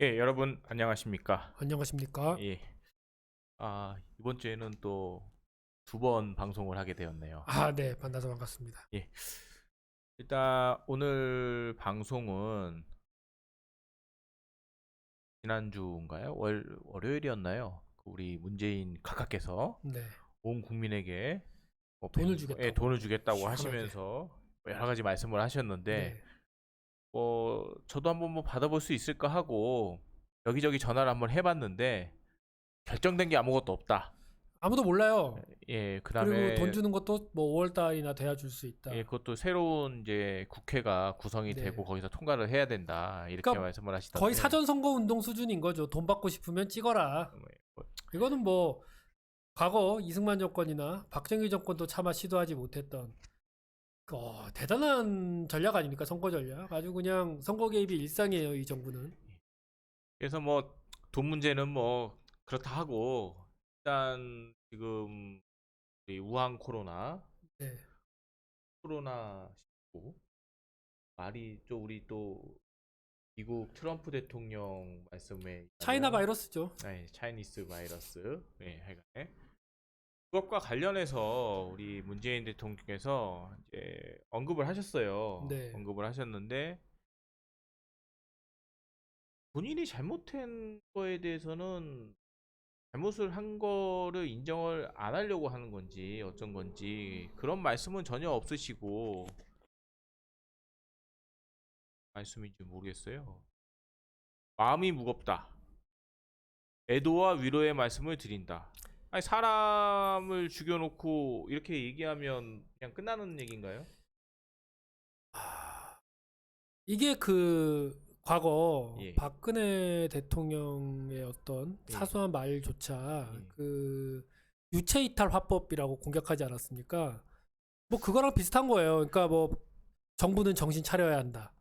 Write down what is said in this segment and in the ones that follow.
예, 여러분 안녕하십니까? 안녕하십니까? 예. 이번 주에는 또 두 번 방송을 하게 되었네요. 네, 만나서 반갑습니다. 예. 일단 오늘 방송은 지난주인가요? 월요일이었나요? 우리 문재인 각하께서 네, 온 국민에게 돈을 예, 주겠다고 돈을 주겠다고 시원하게. 하시면서 여러 가지 말씀을 하셨는데 네, 저도 한번 뭐 받아볼 수 있을까 하고 여기저기 전화를 한번 해봤는데 결정된 게 아무것도 없다. 아무도 몰라요. 예, 그리고 돈 그다음에 주는 것도 뭐 5월 달이나 돼야 줄 수 예, 있다. 그것도 새로운 이제 국회가 구성이 되고 네, 거기서 통과를 해야 된다 이렇게 그러니까 말씀을 거의 하시던데. 사전 선거 운동 수준인 거죠. 돈 받고 싶으면 찍어라. 뭐, 이거는 뭐 과거 이승만 정권이나 박정희 정권도 차마 시도하지 못했던 대단한 전략 아닙니까? 선거 전략. 아주 그냥 선거 개입이 일상이에요, 이 정부는. 그래서 뭐 돈 문제는 뭐 그렇다 하고 일단 지금 이 우한 네, 코로나 19 말이 또 우리 또 미국 트럼프 대통령 말씀에 차이나 의하면 바이러스죠. 차이니스 바이러스 하여간에 그것과 관련해서 우리 문재인 대통령께서 이제 언급을 하셨어요. 네, 언급을 하셨는데 본인이 잘못한 거에 대해서는 잘못을 한 거를 인정을 안 하려고 하는 건지 어쩐 건지 그런 말씀은 전혀 없으시고 말씀인지 모르겠어요. 마음이 무겁다. 애도와 위로의 말씀을 드린다. 아니 사람을 죽여놓고 이렇게 얘기하면 그냥 끝나는 얘기인가요? 이게 과거 예, 박근혜 대통령의 어떤 예, 사소한 말조차 예. 유체이탈 화법이라고 공격하지 않았습니까? 뭐 그거랑 비슷한 거예요. 그러니까 뭐 정부는 정신 차려야 한다.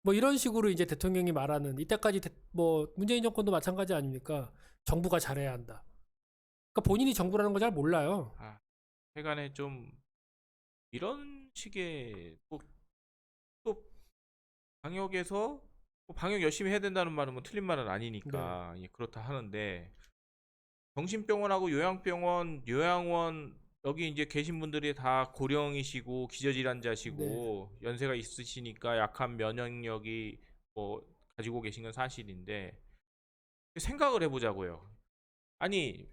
뭐 이런 식으로 이제 대통령이 말하는 이때까지 뭐 문재인 정권도 마찬가지 아닙니까? 정부가 잘해야 한다. 그러니까 본인이 정부라는 걸 잘 몰라요. 아, 세간에 좀 이런 식의 또 방역에서 뭐 방역 열심히 해야 된다는 말은 뭐 틀린 말은 네, 아니니까 예, 그렇다 하는데 정신병원하고 요양원 여기 이제 계신 분들이 다 고령이시고 네, 기저질환자시고 연세가 있으시니까 약한 면역력이 뭐 가지고 계신 건 사실인데 생각을 해보자고요. 아니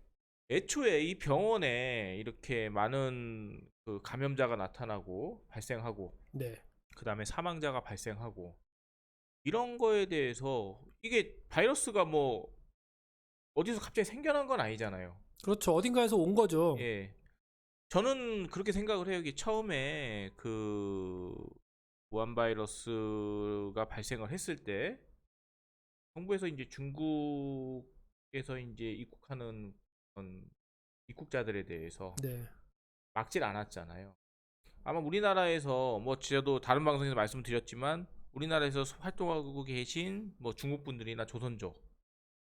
애초에 이 병원에 이렇게 많은 그 감염자가 나타나고 발생하고 네. 그 다음에 사망자가 발생하고 이런 거에 대해서 이게 바이러스가 뭐 어디서 갑자기 생겨난 건 아니잖아요. 그렇죠. 어딘가에서 온 거죠. 예. 저는 그렇게 생각을 해요. 이게 처음에 그 우한 바이러스가 발생을 했을 때 정부에서 이제 중국에서 이제 입국하는 그런 입국자들에 대해서 네. 막질 않았잖아요. 아마 우리나라에서 뭐 저도 다른 방송에서 말씀드렸지만 우리나라에서 활동하고 계신 뭐 중국 분들이나 조선족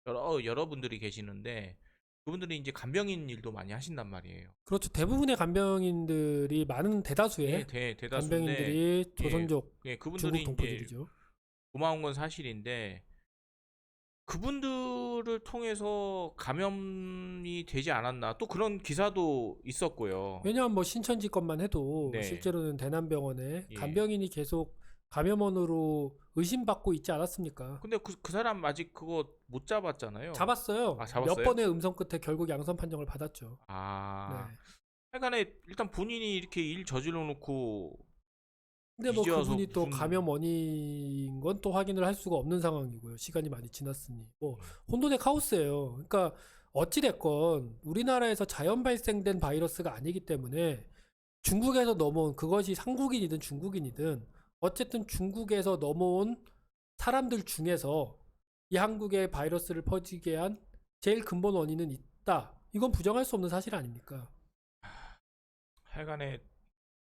여러 분들이 계시는데 그분들이 이제 간병인 일도 많이 하신단 말이에요. 그렇죠. 대부분의 간병인들이 많은 예, 대다수의 대다수인데 간병인들이 예, 조선족 예, 그분들이 중국 이제 동포들이죠. 고마운 건 사실인데 그분들을 통해서 감염이 되지 않았나 또 그런 기사도 있었고요. 왜냐하면 뭐 신천지 것만 해도 네, 실제로는 대남병원에 예. 간병인이 계속 감염원으로 의심받고 있지 않았습니까? 근데 그 사람 아직 그거 못 잡았잖아요. 아, 잡았어요. 몇 잡았어요? 번의 음성 끝에 결국 양성 판정을 받았죠. 네. 아, 하여간에 일단 본인이 이렇게 일 저질러 놓고 근데 뭐 이제 와서 그분이 또 무슨 감염 원인인 건 또 확인을 할 수가 없는 상황이고요. 시간이 많이 지났으니. 뭐 예, 혼돈의 카오스예요. 그러니까 어찌됐건 우리나라에서 자연 발생된 바이러스가 아니기 때문에 중국에서 넘어온 그것이 한국인이든 중국인이든 어쨌든 중국에서 넘어온 사람들 중에서 이 한국에 바이러스를 퍼지게 한 제일 근본 원인은 있다. 이건 부정할 수 없는 사실 아닙니까? 하여간에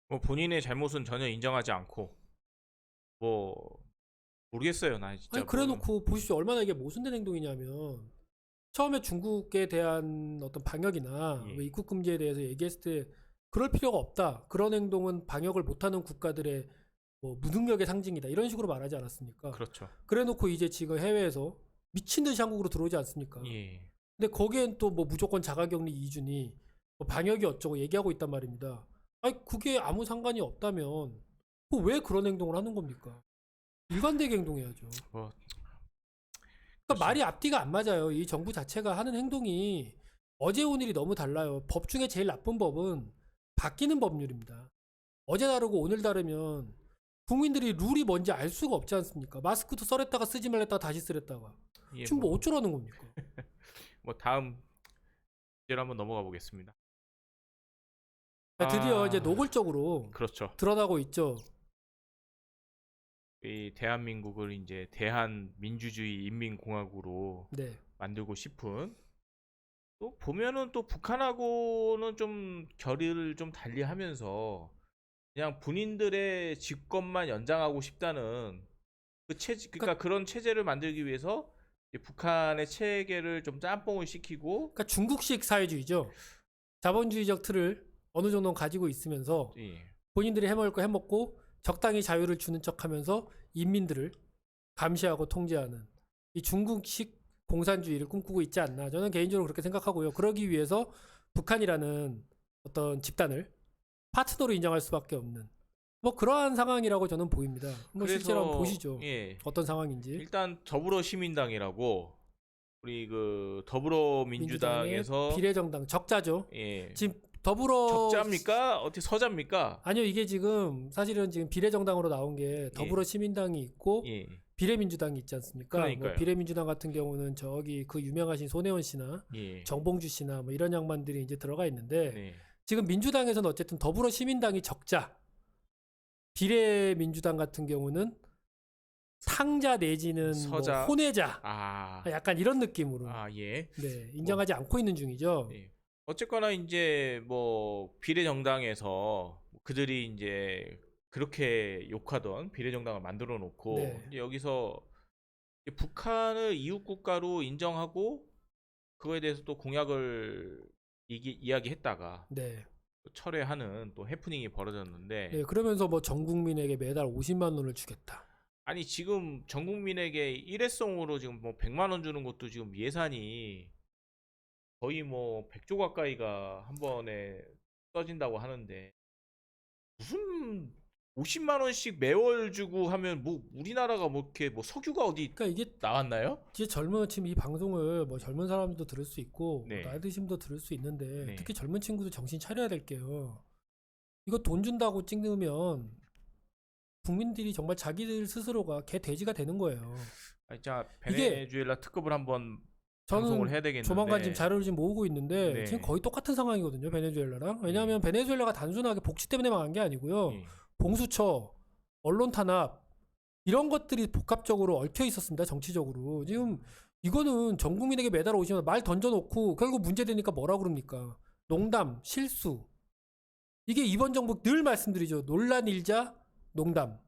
뭐 본인의 잘못은 전혀 인정하지 않고 뭐 모르겠어요. 나 진짜 아니 뭐 그래놓고 보십시오. 얼마나 이게 모순된 행동이냐면 처음에 중국에 대한 어떤 방역이나 뭐 예, 입국 금지에 대해서 얘기했을 때 그럴 필요가 없다. 그런 행동은 방역을 못하는 국가들의 뭐 무능력의 상징이다. 이런 식으로 말하지 않았습니까? 그렇죠. 그래놓고 이제 지금 해외에서 미친 듯이 한국으로 들어오지 않습니까? 예. 근데 거기엔 또 뭐 무조건 자가격리 2주니 뭐 방역이 어쩌고 얘기하고 있단 말입니다. 아니 그게 아무 상관이 없다면 왜 그런 행동을 하는 겁니까? 일관되게 행동해야죠. 뭐 그러니까 말이 앞뒤가 안 맞아요. 이 정부 자체가 하는 행동이 어제 오늘이 너무 달라요. 법 중에 제일 나쁜 법은 바뀌는 법률입니다. 어제 다르고 오늘 다르면 국민들이 룰이 뭔지 알 수가 없지 않습니까? 마스크도 써랬다가 쓰지 말랬다가 다시 쓰랬다가 예, 지금 뭐 어쩌라는 겁니까? 뭐 다음 주제로 한번 넘어가 보겠습니다. 드디어 이제 노골적으로 그렇죠. 드러나고 있죠. 이 대한민국을 이제 대한민주주의 인민공화국으로 네. 만들고 싶은, 또 보면은 또 북한하고는 좀 결의를 좀 달리하면서 그냥 본인들의 집권만 연장하고 싶다는 그 체제, 그러니까 그런 체제를 만들기 위해서 이제 북한의 체계를 좀 짬뽕을 시키고, 그러니까 중국식 사회주의죠. 자본주의적 틀을 어느 정도 가지고 있으면서 예, 본인들이 해먹을 거 해먹고 적당히 자유를 주는 척하면서 인민들을 감시하고 통제하는 이 중국식 공산주의를 꿈꾸고 있지 않나 저는 개인적으로 그렇게 생각하고요. 그러기 위해서 북한이라는 어떤 집단을 파트너로 인정할 수밖에 없는 뭐 그러한 상황이라고 저는 보입니다. 뭐 실제로 한번 보시죠. 예, 어떤 상황인지. 일단 더불어시민당이라고 우리 그 민주당의 더불어민주당에서 비례정당 적자죠. 예, 지금 더불어 적자입니까? 어떻게 서자입니까? 아니요, 이게 지금 사실은 지금 비례정당으로 나온 게 더불어시민당이 있고 예, 비례민주당이 있지 않습니까? 뭐 그러니까요. 비례민주당 같은 경우는 저기 그 유명하신 손혜원 씨나 예, 정봉주 씨나 뭐 이런 양반들이 이제 들어가 있는데 네, 지금 민주당에서는 어쨌든 더불어시민당이 적자, 비례민주당 같은 경우는 탕자 내지는 서자. 뭐 혼외자, 아, 약간 이런 느낌으로 예. 네, 인정하지 않고 있는 중이죠. 예. 어쨌거나 이제 뭐 비례정당에서 그들이 이제 그렇게 욕하던 비례정당을 만들어 놓고 네. 이제 여기서 이제 북한을 이웃국가로 인정하고 그거에 대해서 또 공약을 이야기했다가 네. 또 철회하는 또 해프닝이 벌어졌는데, 네, 그러면서 뭐 전 국민에게 매달 50만 원을 주겠다. 아니 지금 전 국민에게 일회성으로 지금 뭐 100만 원 주는 것도 지금 예산이 거의 뭐 100조 가까이가 한 번에 써진다고 하는데, 무슨 50만 원씩 매월 주고 하면 뭐 우리나라가 뭐 이렇게 뭐 석유가 어디 그러니까 이게 나왔나요? 이제 지금 이 방송을 뭐 젊은 사람들도 들을 수 있고 네. 뭐 나이 드신 분도 들을 수 있는데 네. 특히 젊은 친구들 정신 차려야 될게요. 이거 돈 준다고 찍으면 국민들이 정말 자기들 스스로가 개 돼지가 되는 거예요. 자, 이게 베네수엘라 특급을 한번 방송을 저는 해야 되겠는데, 조만간 지금 자료를 지금 모으고 있는데 네. 지금 거의 똑같은 상황이거든요. 베네수엘라랑. 왜냐하면 베네수엘라가 단순하게 복지 때문에 망한 게 아니고요. 예. 공수처, 언론 탄압 이런 것들이 복합적으로 얽혀 있었습니다. 정치적으로. 지금 이거는 전 국민에게 매달 오시면 말 던져놓고 결국 문제되니까 뭐라 그럽니까? 농담, 실수. 이게 이번 정부 늘 말씀드리죠. 논란 일자, 농담.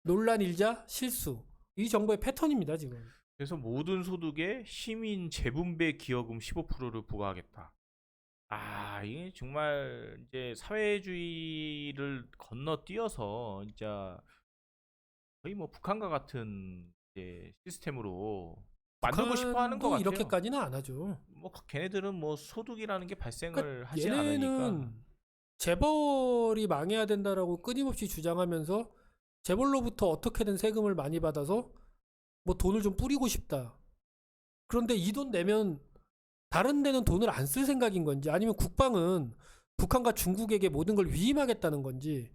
논란 일자, 실수. 이 정부의 패턴입니다, 지금. 그래서 모든 소득에 시민 재분배 기여금 15%를 부과하겠다. 이게 정말 이제 사회주의를 건너뛰어서 진짜 거의 뭐 북한과 같은 이제 시스템으로 만들고 싶어 하는 것 북한도 같아요. 이렇게까지는 안 하죠. 뭐 걔네들은 뭐 소득이라는 게 발생을 그러니까 하지 얘네는 않으니까. 재벌이 망해야 된다라고 끊임없이 주장하면서 재벌로부터 어떻게든 세금을 많이 받아서 뭐 돈을 좀 뿌리고 싶다. 그런데 이 돈 내면 다른 데는 돈을 안 쓸 생각인 건지 아니면 국방은 북한과 중국에게 모든 걸 위임하겠다는 건지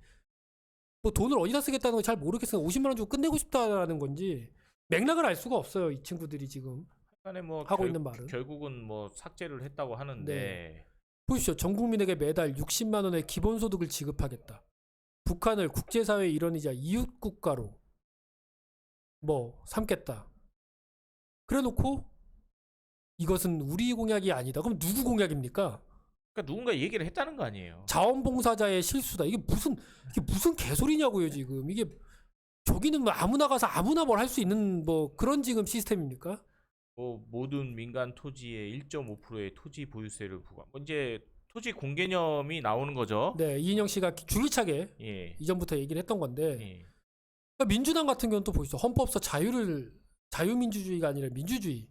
뭐 돈을 어디다 쓰겠다는 걸 잘 모르겠어요. 50만 원 주고 끝내고 싶다라는 건지 맥락을 알 수가 없어요. 이 친구들이 지금 약간의 뭐 하고 있는 말은. 결국은 뭐 삭제를 했다고 하는데, 네. 보십시오. 전 국민에게 매달 60만 원의 기본소득을 지급하겠다. 북한을 국제사회의 일원이자 이웃 국가로 뭐 삼겠다. 그래놓고 이것은 우리 공약이 아니다. 그럼 누구 공약입니까? 그러니까 누군가 얘기를 했다는 거 아니에요. 자원봉사자의 실수다. 이게 무슨 개소리냐고요 지금. 이게 저기는 뭐 아무나 가서 아무나 뭘 할 수 있는 뭐 그런 지금 시스템입니까? 뭐 모든 민간 토지의 1.5%의 토지 보유세를 부과. 뭐 이제 토지 공개념이 나오는 거죠. 네, 이인영 씨가 줄기차게 예. 이전부터 얘기를 했던 건데 예. 그러니까 민주당 같은 경우는 또 보시죠. 헌법서 자유민주주의가 아니라 민주주의.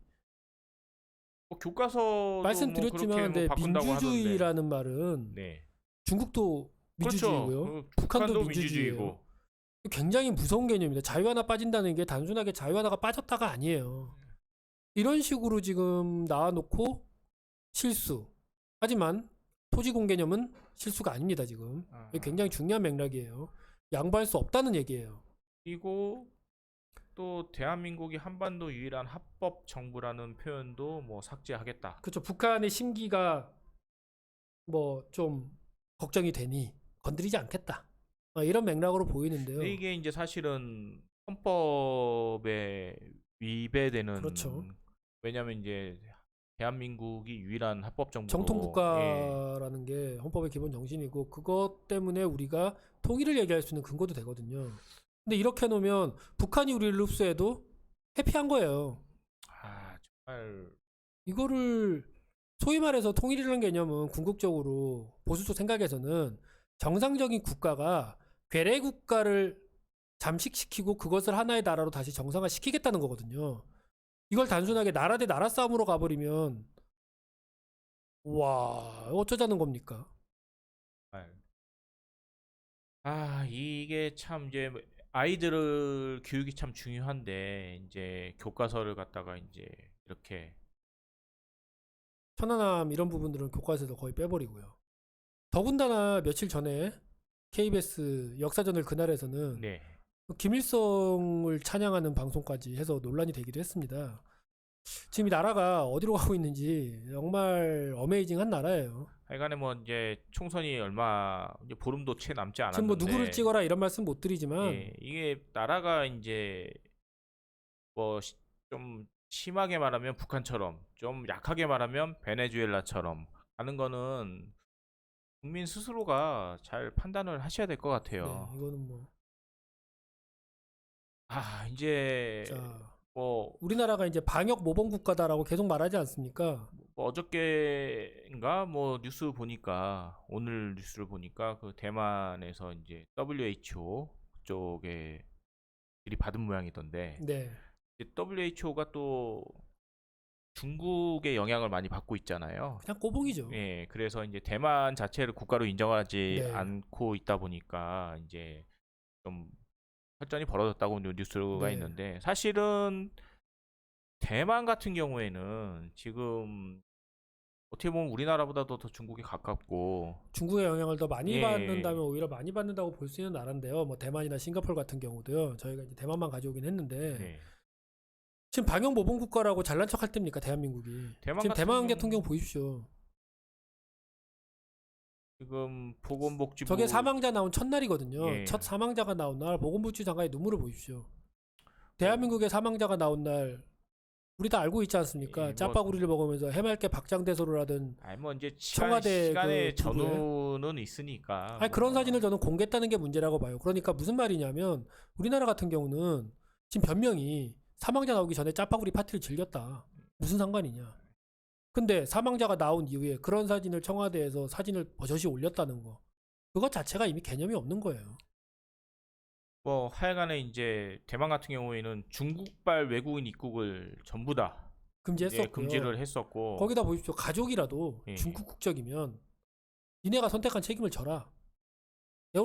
뭐 교과서도 뭐 그렇게 말씀드렸지만 뭐 근데 바꾼다고 하던데. 민주주의라는 말은 네. 중국도 민주주의고요. 그렇죠. 북한도 북한도 민주주의예요. 민주주의고. 굉장히 무서운 개념입니다. 자유 하나 빠진다는 게 단순하게 자유 하나가 빠졌다가 아니에요. 이런 식으로 지금 나와놓고 실수. 하지만 토지공 개념은 실수가 아닙니다. 지금. 이게 굉장히 중요한 맥락이에요. 양보할 수 없다는 얘기예요. 그리고 또 대한민국이 한반도 유일한 합법 정부라는 표현도 뭐 삭제하겠다. 그렇죠. 북한의 심기가 뭐 좀 걱정이 되니 건드리지 않겠다. 이런 맥락으로 보이는데요. 근데 이게 이제 사실은 헌법에 위배되는. 그렇죠. 왜냐하면 이제 대한민국이 유일한 합법 정부로. 정통 예. 국가라는 게 헌법의 기본 정신이고 그것 때문에 우리가 통일을 얘기할 수 있는 근거도 되거든요. 근데 이렇게 놓으면 북한이 우리를 흡수해도 해피한 거예요. 아 정말 이거를 소위 말해서 통일이라는 개념은 궁극적으로 보수적 생각에서는 정상적인 국가가 괴뢰 국가를 잠식시키고 그것을 하나의 나라로 다시 정상화시키겠다는 거거든요. 이걸 단순하게 나라 대 나라 싸움으로 가버리면 와 어쩌자는 겁니까? 이게 참 이제 아이들 교육이 참 중요한데 이제 교과서를 갖다가 이제 이렇게. 천안함 이런 부분들은 교과서에서 거의 빼버리고요. 더군다나 며칠 전에 KBS 역사전을 그날에서는 네. 김일성을 찬양하는 방송까지 해서 논란이 되기도 했습니다. 지금 이 나라가 어디로 가고 있는지 정말 어메이징한 나라예요. 하여간에 뭐 이제 총선이 얼마 이제 보름도 채 남지 않았는데. 지금 뭐 누구를 찍어라 이런 말씀 못 드리지만 예, 이게 나라가 이제 뭐 좀 심하게 말하면 북한처럼, 좀 약하게 말하면 베네수엘라처럼 가는 거는 국민 스스로가 잘 판단을 하셔야 될 것 네, 같아요. 이거는 뭐 이제 자, 뭐 우리나라가 이제 방역 모범 국가다라고 계속 말하지 않습니까? 어저께인가 뭐 뉴스 보니까, 오늘 뉴스를 보니까 그 대만에서 이제 WHO 쪽에 일이 받은 모양이던데, 네. WHO가 또 중국의 영향을 많이 받고 있잖아요. 그냥 꼬봉이죠. 예, 그래서 이제 대만 자체를 국가로 인정하지 네. 않고 있다 보니까 이제 좀 설전이 벌어졌다고 뉴스가 네. 있는데, 사실은 대만 같은 경우에는 지금 어떻게 보면 우리나라보다도 더 중국에 가깝고. 중국의 영향을 더 많이 예. 받는다면 오히려 많이 받는다고 볼 수 있는 나라인데요. 뭐 대만이나 싱가포르 같은 경우도요. 저희가 이제 대만만 가져오긴 했는데 네. 지금 방역 모범 국가라고 잘난 척할 때입니까 대한민국이? 대만 지금 같은 대만 경우- 대통령 보십시오. 지금 보건복지부 저게 사망자 나온 첫날이거든요. 예. 첫 사망자가 나온 날 보건복지 장관의 눈물을 보십시오. 대한민국의 사망자가 나온 날 우리 다 알고 있지 않습니까? 예, 뭐- 짜파구리를 먹으면서 해맑게 박장대소를 하던. 뭐 이제 청와대 시간의 그 부부에? 전후는 있으니까. 아니 그런 사진을 저는 공개했다는 게 문제라고 봐요. 그러니까 무슨 말이냐면 우리나라 같은 경우는 지금 변명이 사망자 나오기 전에 짜파구리 파티를 즐겼다. 무슨 상관이냐? 근데 사망자가 나온 이후에 그런 사진을 청와대에서 사진을 버젓이 올렸다는 거. 그것 자체가 이미 개념이 없는 거예요. 뭐 하여간에 이제 대만 같은 경우에는 중국발 외국인 입국을 전부 다 금지했었고요. 금지를 했었고. 거기다 보십시오. 가족이라도 예. 중국 국적이면 니네가 선택한 책임을 져라.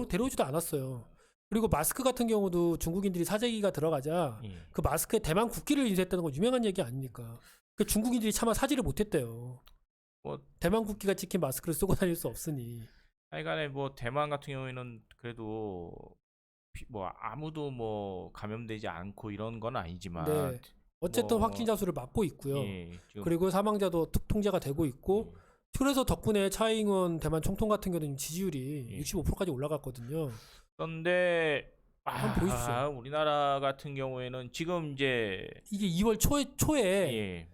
데려오지도 않았어요. 그리고 마스크 같은 경우도 중국인들이 사재기가 들어가자 예. 그 마스크에 대만 국기를 인쇄했다는 건 유명한 얘기 아닙니까? 그 중국인들이 차마 사지를 못했대요. 뭐 대만 국기가 찍힌 마스크를 쓰고 다닐 수 없으니. 하여간에 뭐 대만 같은 경우에는 그래도 뭐 아무도 뭐 감염되지 않고 이런 건 아니지만. 네. 어쨌든 뭐- 확진자 수를 막고 있고요. 예, 지금 그리고 사망자도 통제가 되고 있고. 그래서 덕분에 차이잉원 대만 총통 같은 경우는 지지율이 예. 65%까지 올라갔거든요. 그런데 한번 보십시오. 우리나라 같은 경우에는 지금 이제 이게 2월 초에 예,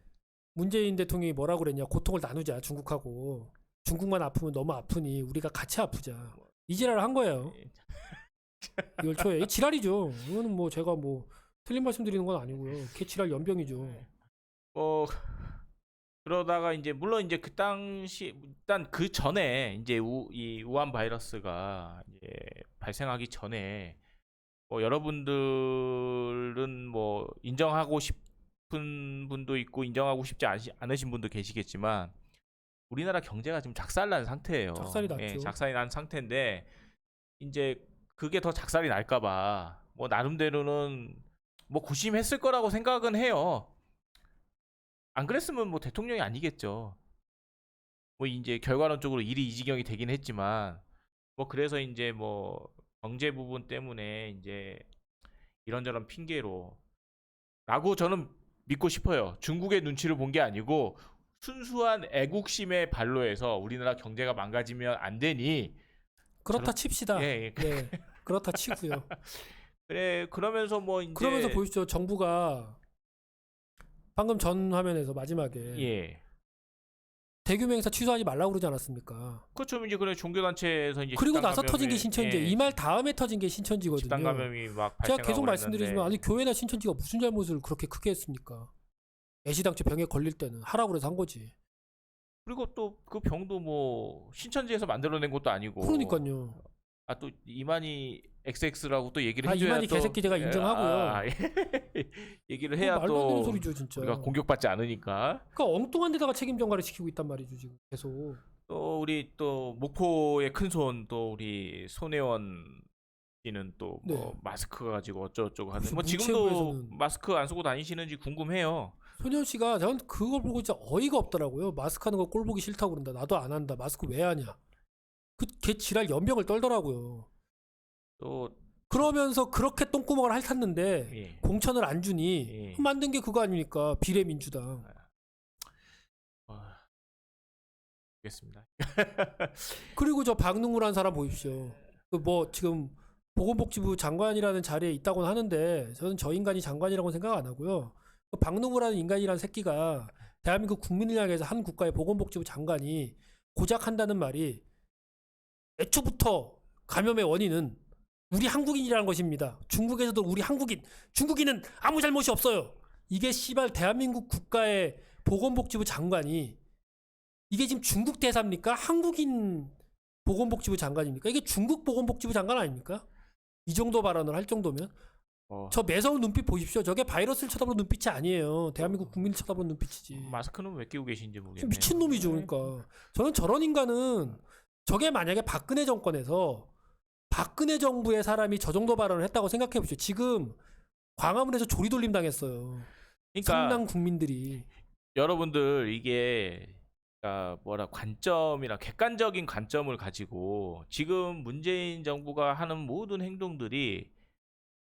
문재인 대통령이 뭐라고 그랬냐. 고통을 나누자 중국하고. 중국만 아프면 너무 아프니 우리가 같이 아프자. 이 지랄을 한 거예요. 2월 초에. 이 지랄이죠. 이거는 뭐 제가 뭐 틀린 말씀 드리는 건 아니고요. 개지랄 연병이죠. 뭐 그러다가 이제 물론 이제 그 당시 일단 그 전에 이제 이 우한 바이러스가 이제 발생하기 전에 뭐 여러분들은 뭐 인정하고 싶은 분도 있고 인정하고 싶지 않으신 분도 계시겠지만 우리나라 경제가 지금 작살난 상태예요. 작살이 났죠. 작살이 난 상태인데 이제 그게 더 작살이 날까봐 뭐 나름대로는 뭐 고심했을 거라고 생각은 해요. 안 그랬으면 뭐 대통령이 아니겠죠. 뭐 이제 결과론적으로 일이 이 지경이 되긴 했지만 뭐 그래서 이제 뭐 경제 부분 때문에 이제 이런저런 핑계로 라고 저는 믿고 싶어요. 중국의 눈치를 본 게 아니고 순수한 애국심의 발로해서 우리나라 경제가 망가지면 안 되니 그렇다 칩시다. 예, 예. 네, 그렇다 치고요. 그래 그러면서 뭐 이제 그러면서 보십시오. 정부가 방금 전 화면에서 마지막에 예 대규모 행사 취소하지 말라고 그러지 않았습니까? 그렇죠. 이제 그래 종교단체에서 이제 그리고 집단 나서 터진 게 감염이- 신천지. 예, 이 말 다음에 터진 게 신천지거든요. 집단 감염이 막 제가 발생하고 계속 말씀드리지만 그랬는데 아니 교회나 신천지가 무슨 잘못을 그렇게 크게 했습니까? 애시당초 병에 걸릴 때는 하라고 해서 한 거지. 그리고 또 그 병도 뭐 신천지에서 만들어낸 것도 아니고 그러니까요. 아 또 이만희 XX라고 또 얘기를 아, 해줘야 이만희 또 개새끼 제가 인정하고요. 예. 얘기를 그거 해야 말도 안 되는 또 소리죠, 진짜. 우리가 공격받지 않으니까 그러니까 엉뚱한 데다가 책임 전가를 시키고 있단 말이죠, 지금 계속. 또 우리 또 목포의 큰손 또 우리 손혜원 씨는 또 뭐 네. 마스크 가지고 어쩌고저쩌고 하는 무슨 뭐 지금도 문체부에서는- 마스크 안 쓰고 다니시는지 궁금해요. 소년 씨가 전 그걸 보고 진짜 어이가 없더라고요. 마스크 하는 거 꼴 보기 싫다고 그런다. 나도 안 한다. 마스크 왜 하냐. 그 걔 지랄 연병을 떨더라고요. 또 그러면서 그렇게 똥구멍을 핥았는데 예. 공천을 안 주니 예. 만든 게 그거 아닙니까? 비례민주당. 알겠습니다. 그리고 저 박능우라는 사람 보십시오. 그 뭐 지금 보건복지부 장관이라는 자리에 있다고는 하는데 저는 저 인간이 장관이라고 생각 안 하고요. 그 박능우라는 인간이라는 새끼가 대한민국 국민을 향해서 한 국가의 보건복지부 장관이 고작 한다는 말이 애초부터 감염의 원인은 우리 한국인이라는 것입니다. 중국에서도 우리 중국인은 아무 잘못이 없어요. 이게 씨발 대한민국 국가의 보건복지부 장관이 이게 지금 중국 대사입니까? 한국인 보건복지부 장관입니까? 이게 중국 보건복지부 장관 아닙니까? 이 정도 발언을 할 정도면 저 매서운 눈빛 보십시오. 저게 바이러스를 쳐다보는 눈빛이 아니에요. 대한민국 국민을 쳐다보는 눈빛이지. 마스크는 왜 끼고 계신지 모르겠네요. 미친 놈이죠. 그러니까 저는 저런 인간은 저게 만약에 박근혜 정권에서 박근혜 정부의 사람이 저 정도 발언을 했다고 생각해 보십시오. 지금 광화문에서 조리돌림 당했어요. 그러니까 상당 국민들이. 여러분들 이게 그러니까 뭐라 관점이나 객관적인 관점을 가지고 지금 문재인 정부가 하는 모든 행동들이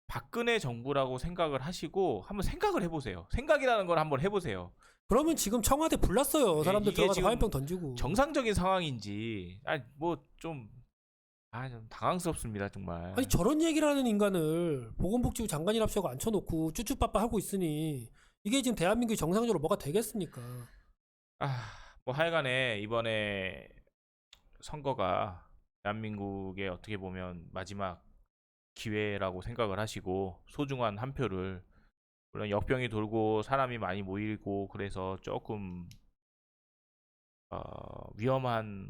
박근혜 정부라고 생각을 하시고 한번 생각을 해보세요. 생각이라는 걸 한번 해보세요. 그러면 지금 청와대 불났어요. 예, 사람들 이게 들어가서 지금 화염병 던지고. 정상적인 상황인지 좀 당황스럽습니다 정말. 아니 저런 얘기를 하는 인간을 보건복지부 장관이랍시고 앉혀놓고 쭈쭈빠빠 하고 있으니 이게 지금 대한민국이 정상적으로 뭐가 되겠습니까? 뭐 하여간에 이번에 선거가 대한민국의 어떻게 보면 마지막 기회라고 생각을 하시고 소중한 한 표를 물론 역병이 돌고 사람이 많이 모이고 그래서 조금 위험한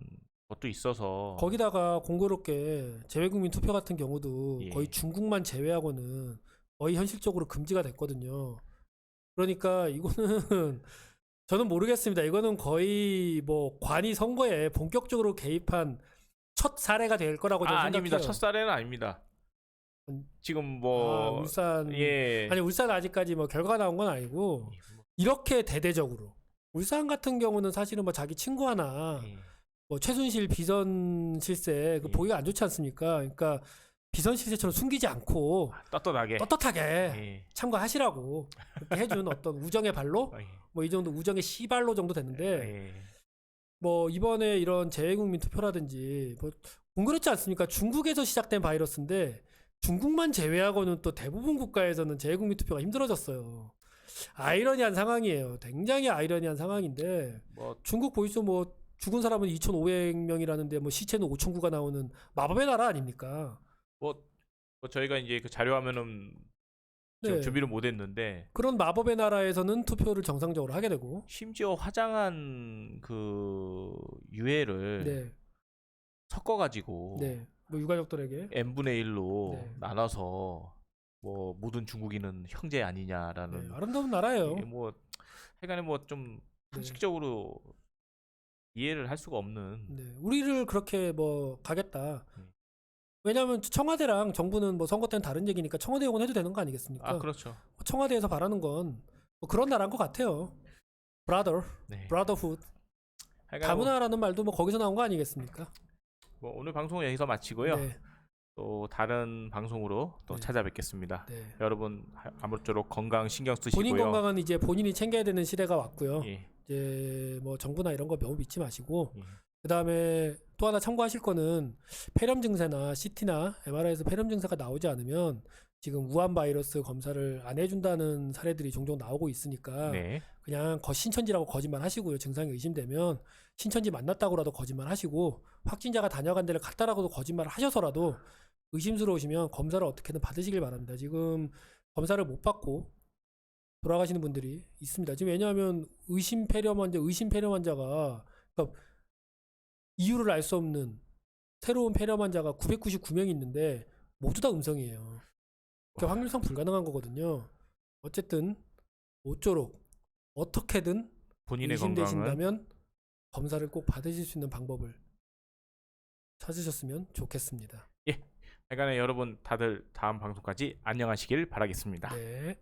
것도 있어서 거기다가 공교롭게 재외국민 투표 같은 경우도 예. 거의 중국만 제외하고는 거의 현실적으로 금지가 됐거든요. 그러니까 이거는 저는 모르겠습니다. 이거는 거의 뭐 관이 선거에 본격적으로 개입한 첫 사례가 될 거라고 저는 생각해요. 아닙니다. 첫 사례는 아닙니다. 지금 아, 뭐 울산 예. 아니 울산 아직까지 뭐 결과가 나온 건 아니고 이렇게 대대적으로 울산 같은 경우는 사실은 뭐 자기 친구 하나 예. 뭐 최순실 비선 실세 그 예. 보기가 안 좋지 않습니까? 그러니까 비선 실세처럼 숨기지 않고 떳떳하게 떳떳하게 예. 참가하시라고 그렇게 해준 어떤 우정의 발로 예. 뭐 이 정도 우정의 씨발로 정도 됐는데 예. 뭐 이번에 이런 재외국민 투표라든지 뭐 공교롭지 않습니까? 중국에서 시작된 바이러스인데 중국만 제외하고는 또 대부분 국가에서는 재외국민 투표가 힘들어졌어요. 아이러니한 상황이에요. 굉장히 아이러니한 상황인데 뭐 중국 보이죠? 뭐 죽은 사람은 2,500명이라는데 뭐 시체는 5,900가 나오는 마법의 나라 아닙니까? 뭐 저희가 이제 그 자료 화면은 지금 네. 준비를 못했는데 그런 마법의 나라에서는 투표를 정상적으로 하게 되고 심지어 화장한 그 유해를 네, 섞어가지고 네, 뭐 유가족들에게 n분의 1로 네. 나눠서 뭐 모든 중국인은 형제 네, 아니냐라는 아름다운 나라예요. 이게 뭐 하여간에 뭐 좀 네. 상식적으로 이해를 할 수가 없는 네, 우리를 그렇게 뭐 가겠다. 음. 왜냐하면 청와대랑 정부는 뭐 선거 때는 다른 얘기니까 청와대 욕은 해도 되는 거 아니겠습니까? 아 그렇죠. 청와대에서 바라는 건 뭐 그런 나라인 것 같아요. 브라더, 네. 브라더훗. 하여간 뭐, 다문화라는 말도 뭐 거기서 나온 거 아니겠습니까? 뭐 오늘 방송은 여기서 마치고요. 네, 또 다른 방송으로 또 네. 찾아뵙겠습니다. 네. 여러분 아무쪼록 건강 신경 본인 쓰시고요. 건강은 이제 본인이 챙겨야 되는 시대가 왔고요. 예, 이제 뭐 정부나 이런 거 너무 믿지 마시고 예. 그다음에 또 하나 참고하실 거는 폐렴 증세나 CT나 MRI에서 폐렴 증세가 나오지 않으면 지금 우한 바이러스 검사를 안 해준다는 사례들이 종종 나오고 있으니까 네. 그냥 신천지라고 거짓말 하시고요. 증상이 의심되면 신천지 만났다고라도 거짓말 하시고 확진자가 다녀간 데를 갔다라고도 거짓말 하셔서라도 의심스러우시면 검사를 어떻게든 받으시길 바랍니다. 지금 검사를 못 받고 돌아가시는 분들이 있습니다. 지금 왜냐하면 의심 폐렴 환자가 그러니까 이유를 알 수 없는 새로운 폐렴 환자가 999명이 있는데 모두 다 음성이에요. 그러니까 확률상 불가능한 거거든요. 어쨌든 모쪼록 어떻게든 본인의 건강은 의심되신다면 검사를 꼭 받으실 수 있는 방법을 찾으셨으면 좋겠습니다. 하여간에 여러분 다들 다음 방송까지 안녕하시길 바라겠습니다. 네.